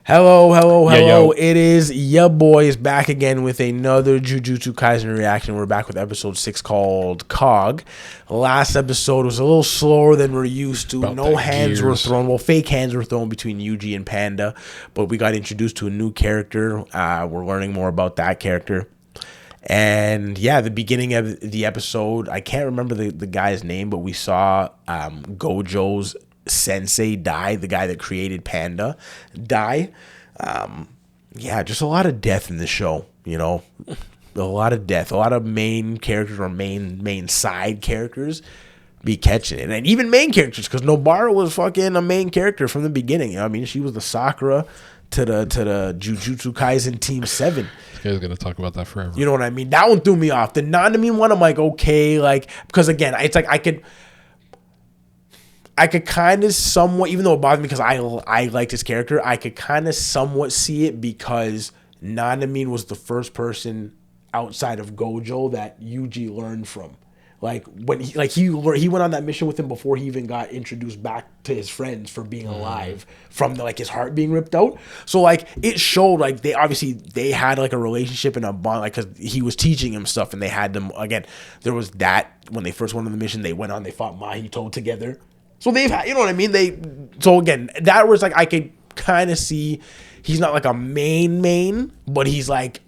Hello. Yeah, yo. It is ya boys back again with another Jujutsu Kaisen reaction. We're back with episode 6 called Cog. Last episode was a little slower than we're used to. About No that hands were gears. thrown. Well, fake hands were thrown between Yuji and Panda, but we got introduced to a new character. We're learning more about that character. And yeah, the beginning of the episode, I can't remember the guy's name, but we saw Gojo's sensei die, the guy that created Panda die. Yeah, just a lot of death in the show, you know. A lot of death, a lot of main characters or main side characters be catching it. And even main characters, because Nobara was fucking a main character from the beginning. I mean, she was the Sakura to the Jujutsu Kaisen Team 7. This guy's gonna talk about that forever. You know what I mean? That one threw me off. The Nanami one, I'm like, okay, like, because again, it's like I could kind of somewhat, even though it bothers me because I liked his character, I could kind of somewhat see it because Nanami was the first person outside of Gojo that Yuji learned from. Like when he went on that mission with him before he even got introduced back to his friends for being alive from his heart being ripped out. So like it showed like they had like a relationship and a bond, like because he was teaching him stuff and they had them again. There was that when they first went on the mission, they went on, they fought Mahito together. So they've had, you know what I mean? So again, that was like I could kind of see he's not like a main, but he's like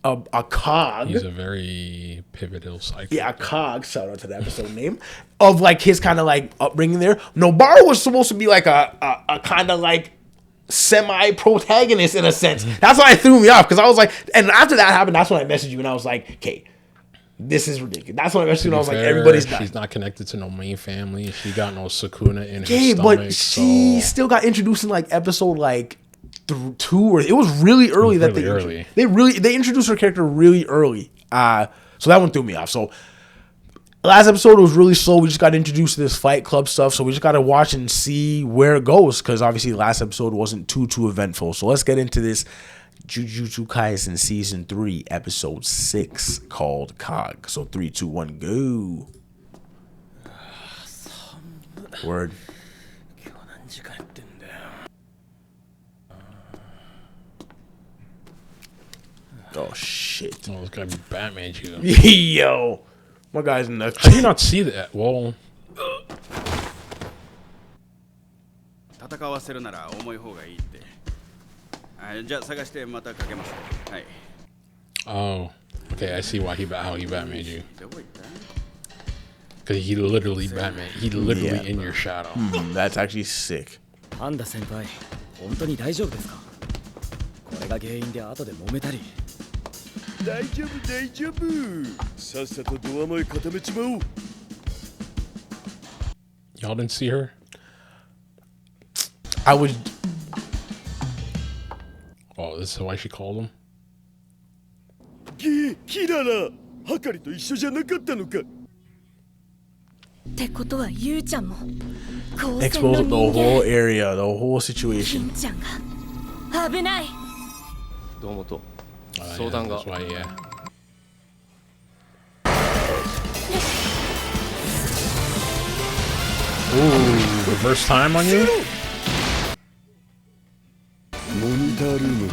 a cog. He's a very pivotal cycle. Yeah, a cog. Shout out to the episode name of like his kind of like upbringing there. Nobara was supposed to be like a kind of like semi-protagonist in a sense. That's why it threw me off because I was like, and after that happened, that's when I messaged you and I was like, okay, this is ridiculous. That's when I messaged you and I was like, everybody's not. She's not connected to no main family. She got no Sukuna in her Yeah, stomach. but she still got introduced in like episode like 2 or it was really early that they introduced her character really early. So that one threw me off. So last episode was really slow. We just got introduced to this Fight Club stuff, so we just got to watch and see where it goes because obviously last episode wasn't too eventful. So let's get into this Jujutsu Kaisen season 3 episode 6 called Cog. So 3, 2, 1, go. Word. Oh shit. Oh, this guy Batman you. Yo. My guy's nuts. How do you not see that? Well, oh, okay, I see why how he Batman you. Because he literally Batman. He literally in your shadow. That's actually sick. パンダ先輩、本当に大丈夫ですか？これが原因で後で揉めたり。大丈夫。さっさとドア前固めちまおう。 Y'all didn't see her? I would. Oh, this is why she called him? キララ、はかりと一緒じゃなかったのか。ってことはゆうちゃんも Expose the whole area, the whole 金 situation. ちゃんが危ない。どうもと Yeah, 相談が that's why, yeah. Ooh, reverse time on you? モニタールームに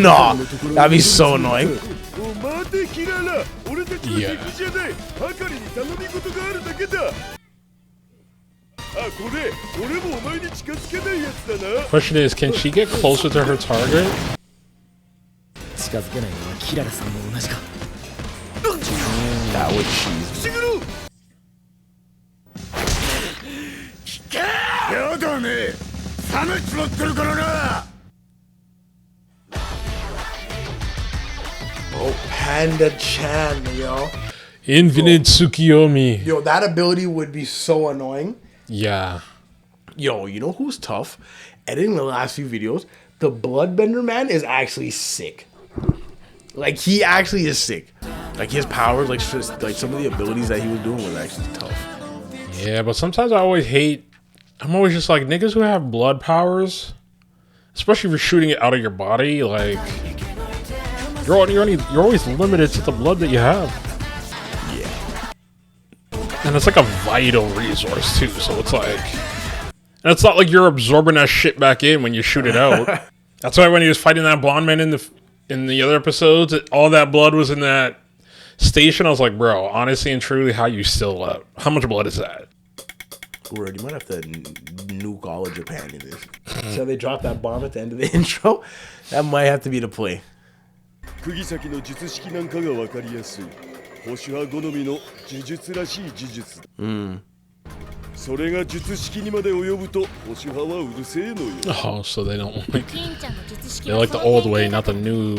Nah, that'd be so annoying. 待てキララ、俺たちの敵じゃない。はかりに頼み事があるだけだ。あ、これ俺もお前に近づけないやつだな。 Question is, can she get closer to her target? 近づけないのはキララさんも同じか。 That would cheese. やだね。冷めちまってるからな。 Oh, Panda Chan, yo. Infinite Tsukiyomi. Yo, that ability would be so annoying. Yeah. Yo, you know who's tough? Editing the last few videos, the Bloodbender man is actually sick. Like, he actually is sick. Like, his powers, like some of the abilities that he was doing was actually tough. Yeah, but sometimes I'm always just like, niggas who have blood powers, especially if you're shooting it out of your body, like, you're always limited to the blood that you have. Yeah. And it's like a vital resource too, so it's like, And it's not like you're absorbing that shit back in when you shoot it out. That's why when he was fighting that blonde man in the other episodes, all that blood was in that station. I was like, bro, honestly and truly, how you still up? How much blood is that? Word, you might have to nuke all of Japan in this. So they dropped that bomb at the end of the intro. That might have to be the play. 釘先の術式なんかが分かりやすい保守派好みの呪術らしい呪術だ。それが術式にまで及ぶと保守派はうるせえのよ。Oh, so they don't like they like the old way, not the new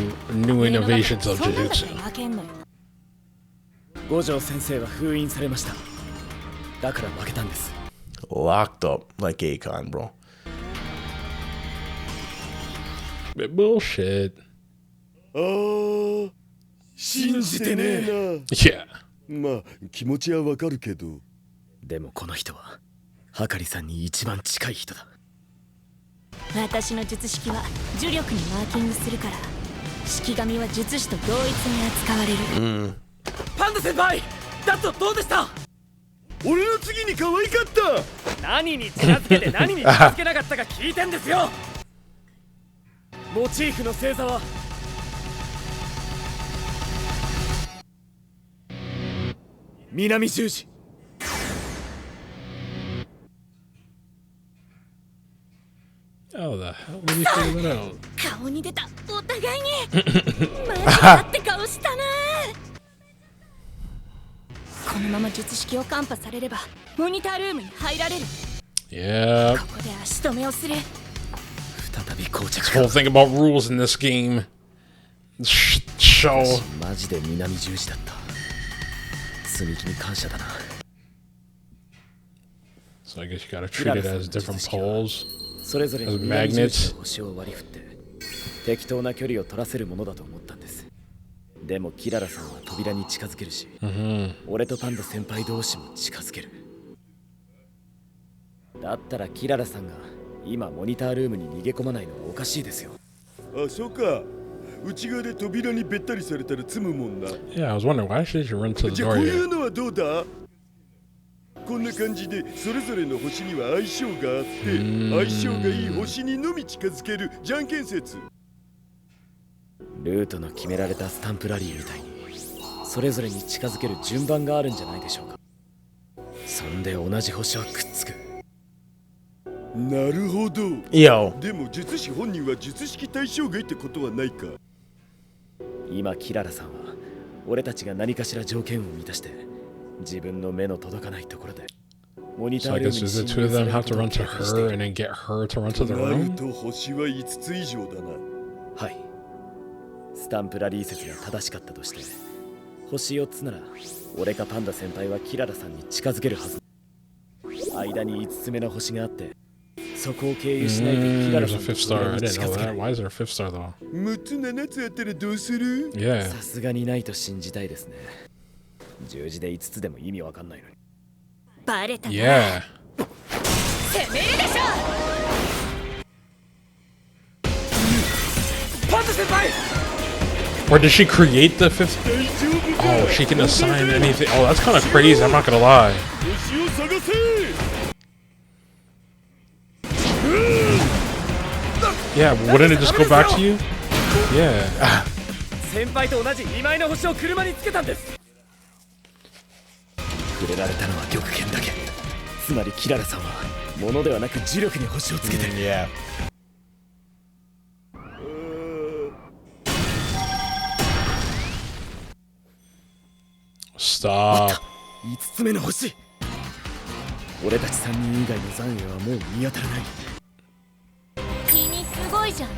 innovations of Jujutsu. 五条先生は封印されました。だから負けたんです。Locked up like Akon, bro. Bullshit. ああ、信じてねえな。Yeah. まあ気持ちはわかるけど。でもこの人ははかりさんに一番近い人だ。私の術式は呪力にマーキングするから式神は術師と同一に扱われる。パンダ先輩、だとどうでした？俺の次に可愛かった。何に近づけて何に近づけなかったか聞いてんですよ。モチーフの星座は南十字。How the hell did you figure that out? 顔に出た、お互いにマジだって顔したな。このまま術式をカンパされればモニタールームに入られる。 Yeah. ここで足止めをする。再び膠着 Whole thing about rules in this game. Show. マジで南十字だった。積み木に感謝だな。 So I guess you gotta treat it as different poles. それぞれに南十字の星を割り振って適当な距離を取らせるものだと思ったんです。でもキララさんは扉に近づけるし、俺とパンダ先輩同士も近づける。だったらキララさんが今モニタールームに逃げ込まないのはおかしいですよ。あ、そうか。内側で扉にべったりされたら積むもんな。Yeah, I was wondering why should you run to the じゃあ door こういう here? のはどうだ？こんな感じでそれぞれの星には相性があって相性がいい星にのみ近づけるじゃんけん説。ルートの決められたスタンプラリーみたいにそれぞれに近づける順番があるんじゃないでしょうか。そんで同じ星はくっつく。なるほど。Yo. でも術師本人は術式対象外ってことはないか。今キララさんは俺たちが何かしら条件を満たして自分の目の届かないところでモニタ So ー I ルーム guess に does the 侵 two 入 of さ them れ have る to ことを run to 警戒して her い and る。 then get her to run to the なる room? と星は5つ以上だな。はい。スタンプラリー説が正しかったとして星4つなら俺かパンダ先輩はキララさんに近づけるはず。間に5つ目の星があってそこを経由しないとキララ There's さ a んと fifth star. I に didn't 近 know づけな that. い。 Why is there a fifth star though? 6つ7つあったらどうする？ Yeah. さすがにないと信じたいですね。十字で5つでも意味わかんないのに。バレたな。 Yeah. 攻めるでしょ。パンダ先輩 Or did she create the fifth? Oh, she can assign anything. Oh, that's kind of crazy. I'm not gonna lie. 星を探せ。 Yeah, wouldn't it just go back to you? Yeah. 先輩と同じ2枚の星を車につけたんです。触れられたのは玉剣だけ。つまりキララさんは物ではなく磁力に星をつけてる。 Yeah. Stop. 5つ目の星。俺たち3人以外の残影はもう見当たらない。君すごいじゃん。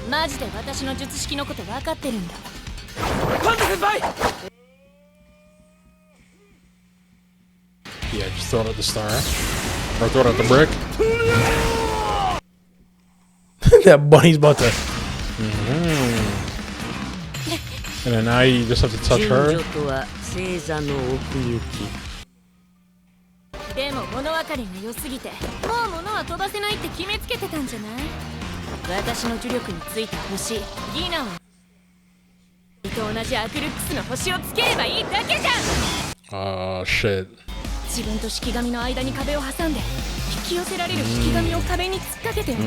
マジで私の術式のこと分かってるんだ。パンダ先輩 Yeah, just throw it at the star. Or throw it at the brick. That bunny's about to. And then now you just have to touch her. とは星座の奥行き。でも物分かりが良すぎてもう物は飛ばせないって決めつけてたんじゃない？私の呪力についた星ギナはと同じアクルックスの星をつければいいだけじゃん。 Shit. 自分と式神の間に壁を挟んでき寄せられる引き紙を壁に突っ掛けておく。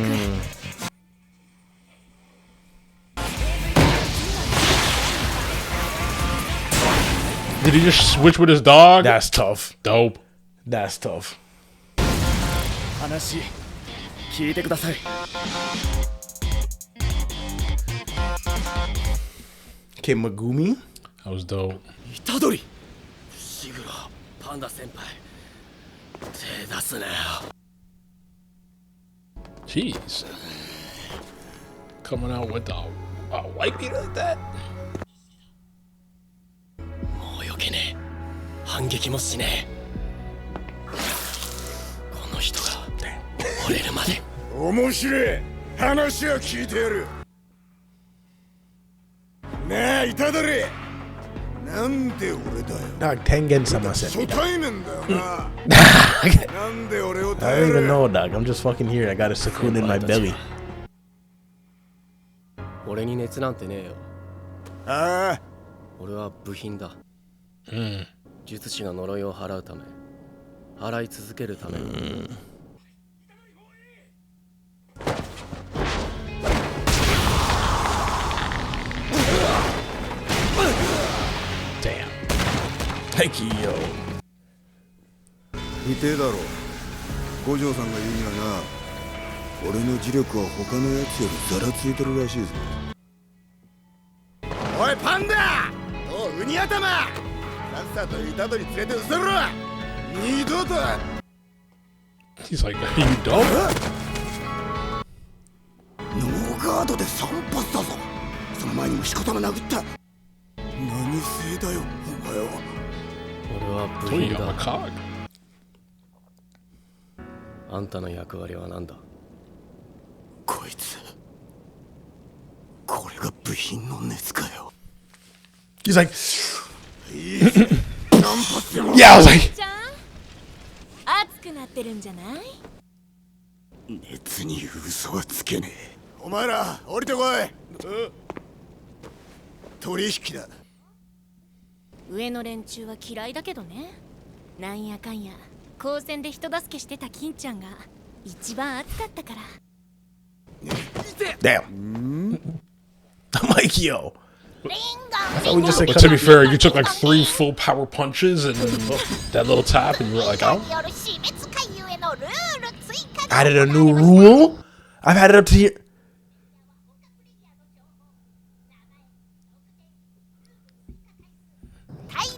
Did he just switch with his dog? That's tough. Dope. That's tough. 話聞いてください。Okay, Megumi. That was dope. 虎杖伏黒パンダ先輩手出すなよ。 Jeez. Coming out with a white beater like that? もうよけねえ。反撃もしねえ。この人が折れるまで。面白い話は聞いてやる。なあ虎杖、なんで俺だよ。 Dog, Tengen sama 初 sent me. 対面だよな。なんで俺を I 頼 don't even る。 know, dog. I'm just fucking here. I got a Sukuna in my belly. 俺に熱なんてねえよ。ああ、俺は部品だ。 Mm. 術師が呪いを払うため、払い続けるために。Damn. Thank you, yo. 見てえだろ。五条さんが言うにはな、俺の磁力は他のやつよりざらついてるらしいぞ。おいパンダおうウニ頭、さっさと虎杖連れてうせろ。二度と。 He's like, are you dope? ノーガードで3発だぞ。その前にもしこたま殴った。何せいだよお前は。俺は部 Told 品 you I'm a だ。 cog. あんたの役割は何だ。こいつ、これが部品の熱かよ。 He's like, 何発やろ。 yeah, I was like, ちゃん熱くなってるんじゃない？熱に嘘はつけねえ。お前ら降りてこい。取引だ。上の連中は嫌いだけどね。なんやかんや高専で人助けしてた金ちゃんが一番熱かったから。 damn. I'm like, yo. So we just But to be fair, you took like 3 full power punches and that little tap, and you were like, out. Added a new rule? I've had it up to here.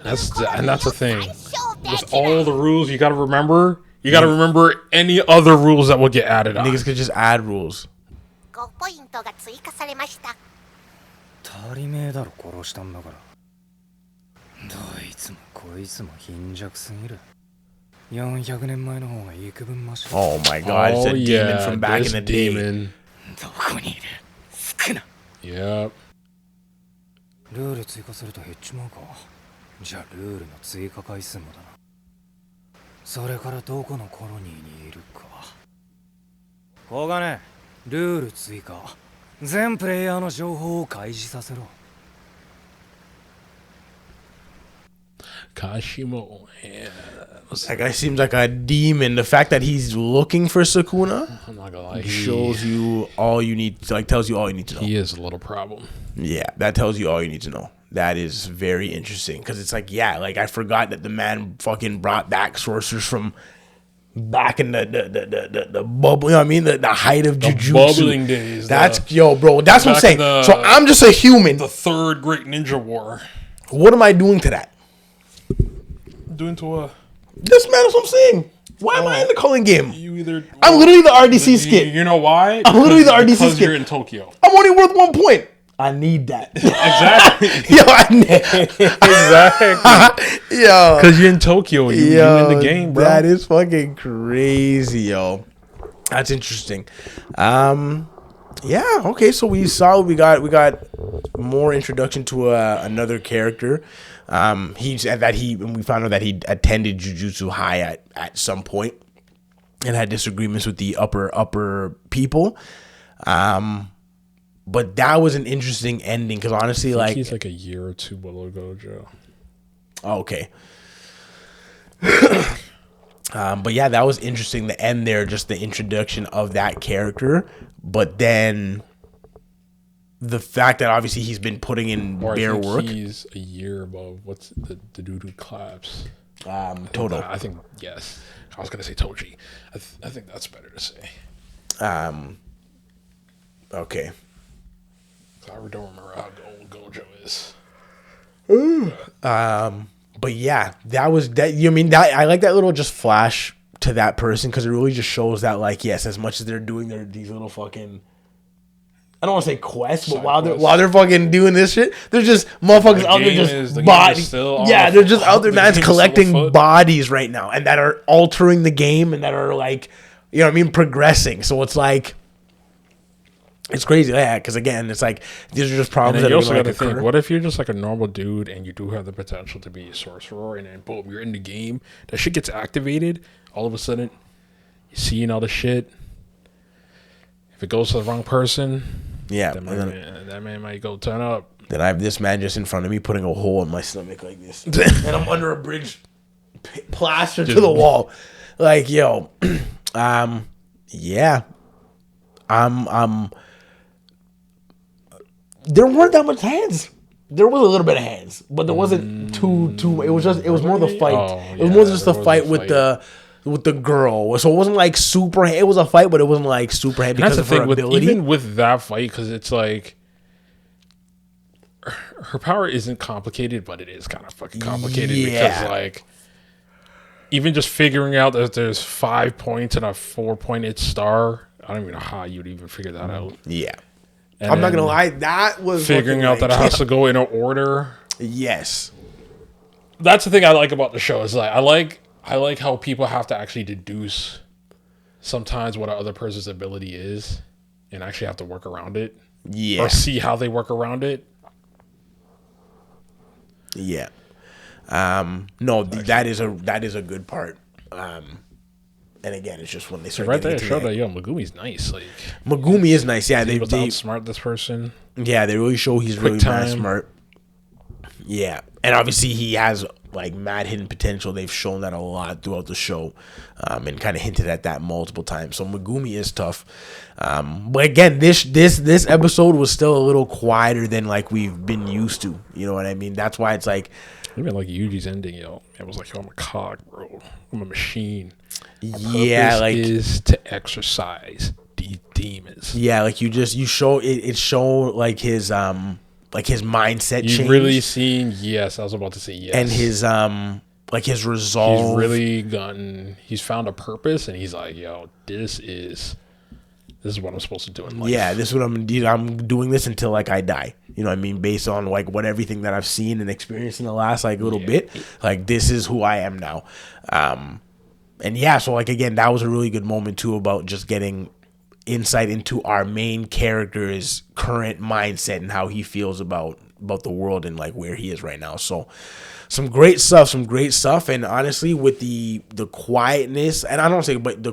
That's the thing. With all the rules, you gotta remember. You gotta remember any other rules that will get added on. Niggas could just add rules. 5ポイントが追加されました。足りめえだろ殺したんだから。どいつもこいつも貧弱すぎる。400年前の方が幾分マシ。 Oh my god, it's a Oh demon yeah, from back this in the day. demon. どこにいる？少な。 Yep. ルール追加すると減っちまうか。じゃあルールの追加回数もだな。それからどこのコロニーにいるか。小金、ルール追加。全プレイヤーの情報を開示させろ。 Kashimo. Yeah. That guy seems like a demon. The fact that he's looking for Sukuna I'm not gonna lie. shows you all you need, like tells you all you need to know. He is a little problem. Yeah, that tells you all you need to know. That is very interesting because it's like, yeah, like I forgot that the man fucking brought back sorcerers from back in the bubble. You know what I mean? The height of Jujutsu. Bubbling days. That's yo, bro. That's what I'm back saying. in the- So I'm just a human. The third great ninja war. What am I doing to that? Doing to a This man is what I'm saying. Why am I in the calling game? you either. I'm literally the RDC skin. You know why? I'm literally the RDC Because skin. you're in Tokyo. I'm only worth 1 point. I need that. Exactly. Yo, I need Exactly. yo. Because you're in Tokyo. You in the game, bro. That is fucking crazy, yo. That's interesting. Yeah. Okay. So we got more introduction to another character. He said that we found out that he attended Jujutsu High at some point and had disagreements with the upper people. But that was an interesting ending because honestly, like he's like a year or two below Gojo. okay. But yeah, that was interesting. The end there, just the introduction of that character. But then the fact that obviously he's been putting in bare work. He's a year above what's the dude who claps. Toto. I think yes. I was gonna say Toji. I think that's better to say. Okay. I don't remember how old Gojo is. But yeah, that was that. You mean that I like that little just flash to that person because it really just shows that like yes, as much as they're doing these little fucking. I don't want to say quests, but while they're fucking doing this shit, they're just motherfuckers out there just bodies. Yeah, they're just out there, man, collecting bodies right now, and that are altering the game and that are like, you know what I mean, progressing. So it's like, it's crazy, yeah. Because again, it's like these are just problems that you also got to think: what if you're just like a normal dude and you do have the potential to be a sorcerer, and then boom, you're in the game. That shit gets activated. All of a sudden, you're seeing all the shit. If it goes to the wrong person. Yeah, that man might go turn up. Then I have this man just in front of me putting a hole in my stomach like this, and I'm under a bridge, plastered to the wall, like yo, yeah, I'm. There weren't that much hands. There was a little bit of hands, but there wasn't too. It was more the fight. It was more just the fight with the girl, so it wasn't like super. It was a fight, but it wasn't like super heavy because of her ability. Even with that fight, because it's like her power isn't complicated, but it is kind of fucking complicated because like even just figuring out that there's 5 points and a 4-pointed star. I don't even know how you'd even figure that out. Yeah, and I'm not gonna lie, that was figuring out that it has to go in an order. Yes, that's the thing I like about the show. Is like I like how people have to actually deduce sometimes what other person's ability is and actually have to work around it. Yeah. Or see how they work around it. Yeah. No, that is a good part. And again, it's just when they start right there show that Megumi's nice. Like Megumi is nice. Yeah, they outsmart this person. Yeah, they really show he's really smart. Yeah. And obviously he has like mad hidden potential. They've shown that a lot throughout the show, and kind of hinted at that multiple times. So Megumi is tough, but again, this episode was still a little quieter than like we've been used to. You know what I mean? That's why it's like even like Yuji's ending. It was like, I'm a cog, bro. I'm a machine. Yeah, like is to exercise these demons. Yeah, like you show it show like his mindset change. You've really seen, yes, I was about to say yes. And his like his resolve. He's found a purpose and he's like, yo, this is what I'm supposed to do in life. Yeah, this is what I'm doing this until like I die. You know what I mean? Based on like what everything that I've seen and experienced in the last like little bit. Like this is who I am now. And yeah, so like again, that was a really good moment too about just getting insight into our main character's current mindset and how he feels about the world and like where he is right now. So some great stuff. And honestly, with the quietness, and I don't say, but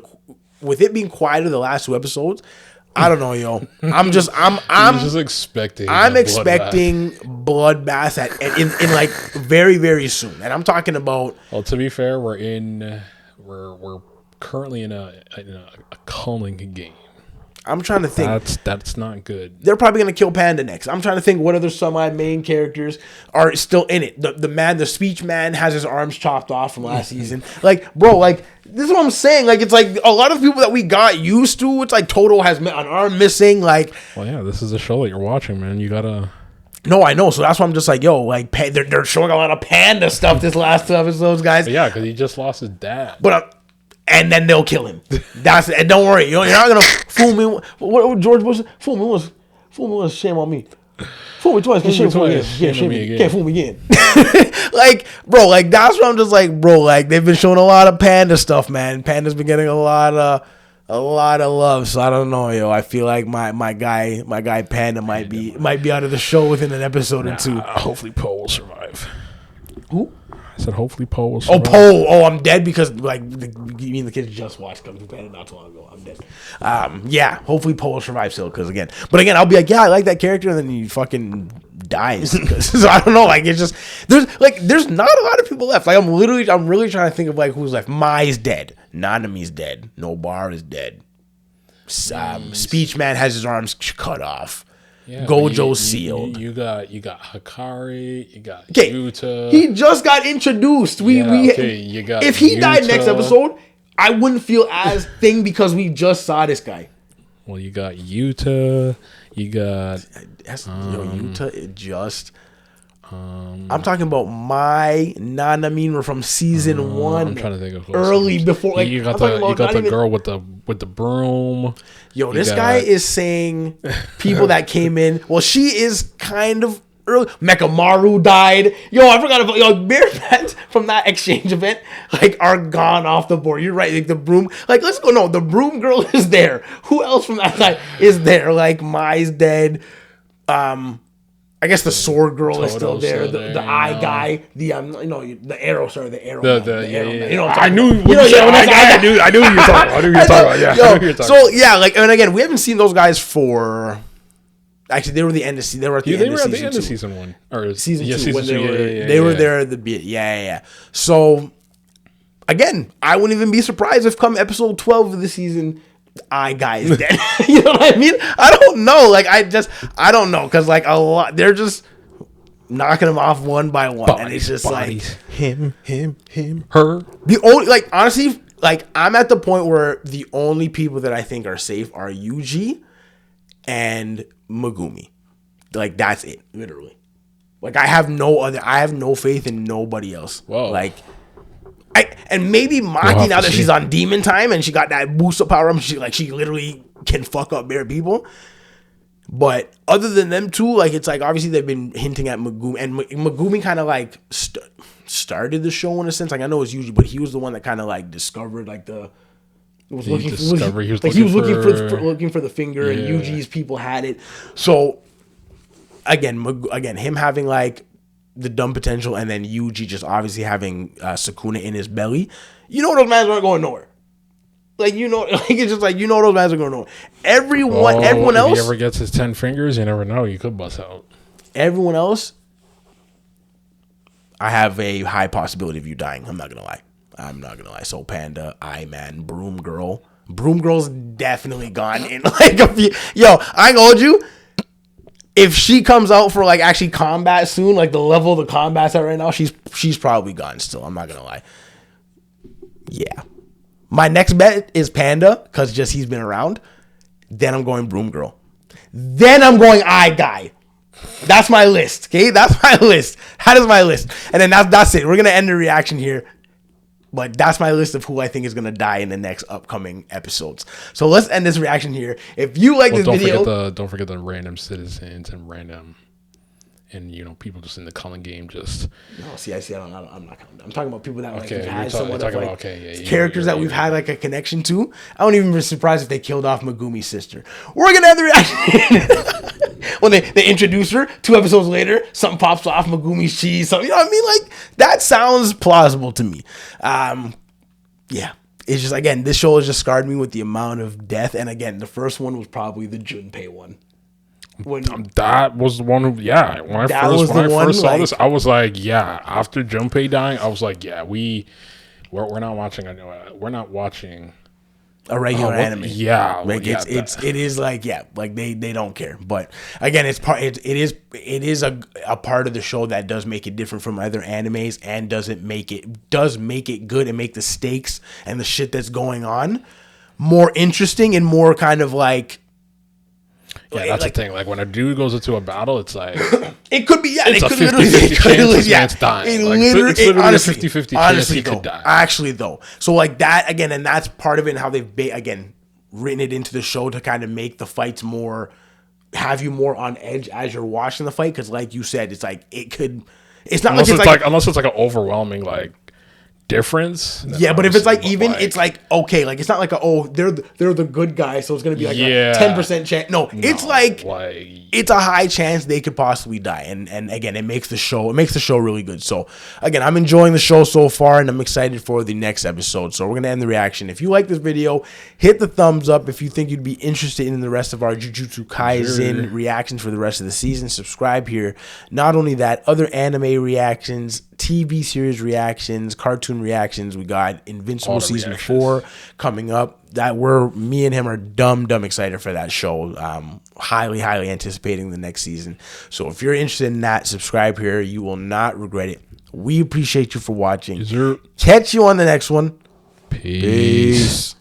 with it being quieter the last 2 episodes, I don't know, yo. I'm just expecting. I'm expecting bloodbath in like very, very soon. And I'm talking about. Well, to be fair, we're currently in a culling game. I'm trying to think. That's not good. They're probably gonna kill Panda next. I'm trying to think what other semi-main characters are still in it. The speech man has his arms chopped off from last season. Like, bro, like this is what I'm saying. Like, it's like a lot of people that we got used to. It's like Toto has an arm missing. Like, well, yeah, this is a show that you're watching, man. You gotta. No, I know. So that's why I'm just like, yo, like they're showing a lot of Panda stuff this last 2 episodes, guys. But yeah, because he just lost his dad. But. And then they'll kill him. That's it. Don't worry. You're not gonna fool me. What George Bush? Fool me once, shame on me. Fool me twice, shame on me again. Can't fool me again. Like, bro, like that's what I'm just like, bro. Like they've been showing a lot of Panda stuff, man. Panda's been getting a lot of love. So I don't know, yo. I feel like my guy Panda might be out of the show within an episode or 2. Hopefully, Poe will survive. Who? I said hopefully Poe will survive. Oh, Poe. Oh, I'm dead because like you mean the kids just watched Kung Fu Panda not too long ago. I'm dead. Yeah, hopefully Poe will survive still because but again, I'll be like, yeah, I like that character, and then you fucking dies. So I don't know. Like it's just there's not a lot of people left. Like I'm really trying to think of like who's left. Mai's dead. Nanami's dead. Nobar is dead. Speech Man has his arms cut off. Yeah, Gojo's sealed. You got Hikari. You got Yuta. He just got introduced. You got if he died Yuta. next episode, I wouldn't feel as thing because we just saw this guy. Well, you got Yuta. You got Yuta. It just. I'm talking about my Nanami from season 1. I'm trying to think of early before. Like you got the girl with the broom. Yo, this guy is saying people that came in. Well, she is kind of early. Mekamaru died. Yo, I forgot about Bear Pets from that exchange event. Like are gone off the board. You're right. Like the broom. Like let's go. No, the broom girl is there. Who else from that side is there? Like Mai's dead. I guess the sword girl is still there. The eye guy, the arrow. Sorry, the arrow. The arrow. Yeah. You know, I knew. I knew you were talking about. Yeah. So yeah, like and again, we haven't seen those guys for. Actually, they were the end of season. They were at the end of season 2. They were at the end of season 1 or season 2 season when 2. They were there at the bit. Yeah. So again, I wouldn't even be surprised if come episode 12 of the season. Eye guy is dead. You know what I mean? I don't know. Like I don't know because like a lot they're just knocking them off one by one, and it's just like him, her. The only like honestly, like I'm at the point where the only people that I think are safe are Yuji and Megumi. Like that's it, literally. Like I have no faith in nobody else. Whoa. Like. And maybe Maki now that she's on demon time and she got that boost of power, she literally can fuck up bare people. But other than them two, like it's like obviously they've been hinting at Megumi, and Megumi kind of like started the show in a sense. Like I know it's Yuji, but he was the one that kind of like discovered like the. He was looking for the finger, and Yuji's people had it. So again, him having like. The dumb potential, and then Yuji just obviously having Sukuna in his belly. You know those mans aren't going nowhere. Like it's just like those mans are going nowhere. Everyone else. If he ever gets his 10 fingers, you never know. You could bust out. Everyone else, I have a high possibility of you dying. I'm not gonna lie. So Panda, I-Man, Broom Girl. Broom Girl's definitely gone in like a few. Yo, I ain't gonna hold you. If she comes out for like actually combat soon, like the level of the combat's at right now, she's probably gone still. I'm not gonna lie. Yeah. My next bet is Panda, because just he's been around. Then I'm going Broom Girl. Then I'm going Eye Guy. That's my list. Okay? That's my list. That is my list. And then that's it. We're gonna end the reaction here. But that's my list of who I think is going to die in the next upcoming episodes. So let's end this reaction here. If you like this video... Don't forget the random citizens and random... And, people just in the culling game just... No, I'm not counting. I'm talking about people that okay, we've had somewhat of like... characters that we've had like a connection to. I wouldn't even be surprised if they killed off Megumi's sister. We're going to end the reaction. When they introduce her, 2 episodes later, something pops off Megumi's cheese. Something, you know what I mean? Like, that sounds plausible to me. Yeah. It's just, again, this show has just scarred me with the amount of death. And again, the first one was probably the Junpei one. That was the one who, when I first saw this, I was like, after Junpei dying, I was like, we're not watching a regular anime. It is like they don't care. But again, it is a part of the show that does make it different from other animes and does make it good and make the stakes and the shit that's going on more interesting and more kind of like. Yeah, that's the thing. Like when a dude goes into a battle, it's like it could be. It's a 50-50 chance this man's dying. It's literally honestly, a 50-50 chance he could die. Actually, though, so like that again, and that's part of it. And how they've written it into the show to kind of make the fights have you more on edge as you're watching the fight. Because, like you said, it's like it could. It's not unless unless it's like an overwhelming like difference. Yeah, but if it's like even, like, it's like okay, like it's not like they're the good guys, so it's gonna be like a 10% chance. No, it's like it's a high chance they could possibly die, and again, it makes the show really good. So again, I'm enjoying the show so far, and I'm excited for the next episode. So we're gonna end the reaction. If you like this video, hit the thumbs up. If you think you'd be interested in the rest of our Jujutsu Kaisen reactions for the rest of the season, subscribe here. Not only that, other anime reactions, TV series reactions, cartoon reactions. We got Invincible season 4 coming up. Me and him are dumb excited for that show. Highly anticipating the next season. So if you're interested in that, subscribe here. You will not regret it. We appreciate you for watching. Catch you on the next one. Peace.